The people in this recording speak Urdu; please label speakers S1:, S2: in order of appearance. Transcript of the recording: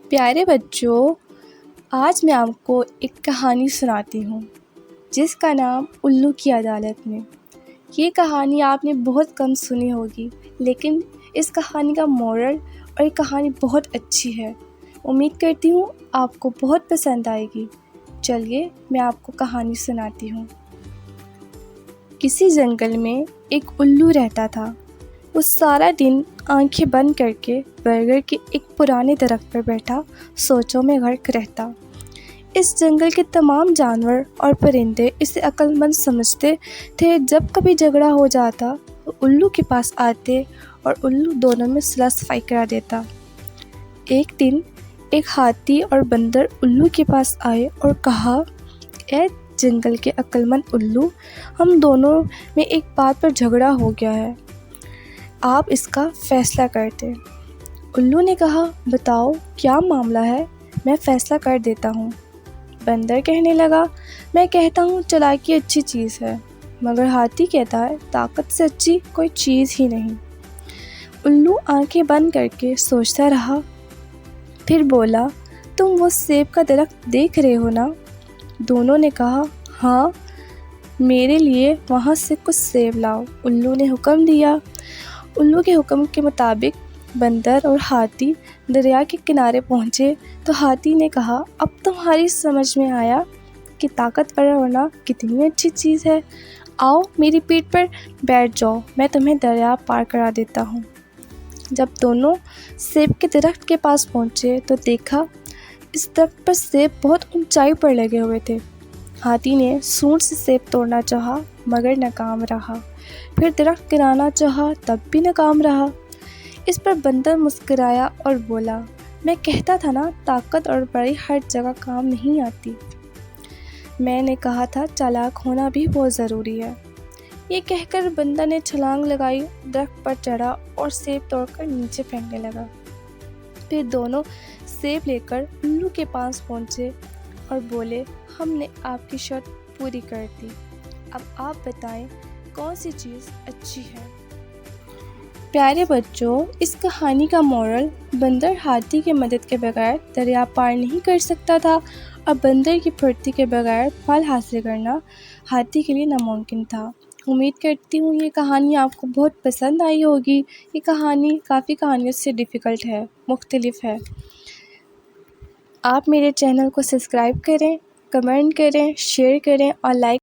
S1: پیارے بچوں، آج میں آپ کو ایک کہانی سناتی ہوں جس کا نام الو کی عدالت میں۔ یہ کہانی آپ نے بہت کم سنی ہوگی، لیکن اس کہانی کا مورل اور یہ کہانی بہت اچھی ہے۔ امید کرتی ہوں آپ کو بہت پسند آئے گی۔ چلیے میں آپ کو کہانی سناتی ہوں۔ کسی جنگل میں ایک الو رہتا تھا۔ وہ سارا دن آنکھیں بند کر کے برگد کے ایک پرانے درخت پر بیٹھا سوچوں میں غرق رہتا۔ اس جنگل کے تمام جانور اور پرندے اسے عقل مند سمجھتے تھے۔ جب کبھی جھگڑا ہو جاتا تو الو کے پاس آتے اور الو دونوں میں صلح صفائی کرا دیتا۔ ایک دن ایک ہاتھی اور بندر الو کے پاس آئے اور کہا، اے جنگل کے عقل مند الو، ہم دونوں میں ایک بات پر جھگڑا ہو گیا ہے، آپ اس کا فیصلہ کر دیں۔ الو نے کہا، بتاؤ کیا معاملہ ہے، میں فیصلہ کر دیتا ہوں۔ بندر کہنے لگا، میں کہتا ہوں چالاکی اچھی چیز ہے، مگر ہاتھی کہتا ہے طاقت سے اچھی کوئی چیز ہی نہیں۔ الو آنکھیں بند کر کے سوچتا رہا، پھر بولا، تم وہ سیب کا درخت دیکھ رہے ہو نا؟ دونوں نے کہا، ہاں، میرے لیے وہاں سے کچھ سیب لاؤ۔ الو نے حکم دیا۔ الو کے حکم کے مطابق بندر اور ہاتھی دریا کے کنارے پہنچے تو ہاتھی نے کہا، اب تمہاری سمجھ میں آیا کہ طاقتور ہونا کتنی اچھی چیز ہے۔ آؤ میری پیٹھ پر بیٹھ جاؤ، میں تمہیں دریا پار کرا دیتا ہوں۔ جب دونوں سیب کے درخت کے پاس پہنچے تو دیکھا اس درخت پر سیب بہت اونچائی پر لگے ہوئے تھے۔ ہاتھی نے سونڈ سے سیب توڑنا چاہا مگر ناکام رہا، پھر درخت گرانا چاہا تب بھی ناکام رہا۔ اس پر بندر مسکرایا اور بولا، میں کہتا تھا نا، طاقت اور بڑائی ہر جگہ کام نہیں آتی۔ میں نے کہا تھا چالاک ہونا بھی بہت ضروری ہے۔ یہ کہہ کر بندر نے چھلانگ لگائی، درخت پر چڑھا اور سیب توڑ کر نیچے پھینکنے لگا۔ پھر دونوں سیب لے کر الو کے پاس پہنچے اور بولے، ہم نے آپ کی شرط پوری کر دی، اب آپ بتائیں کون سی چیز اچھی ہے۔ پیارے بچوں، اس کہانی کا مورل، بندر ہاتھی کی مدد کے بغیر دریا پار نہیں کر سکتا تھا اور بندر کی پھرتی کے بغیر پھل حاصل کرنا ہاتھی کے لیے ناممکن تھا۔ امید کرتی ہوں یہ کہانی آپ کو بہت پسند آئی ہوگی۔ یہ کہانی کافی کہانیوں سے ڈیفیکلٹ ہے، مختلف ہے۔ آپ میرے چینل کو سبسکرائب کریں، کمنٹ کریں، شیئر کریں اور لائک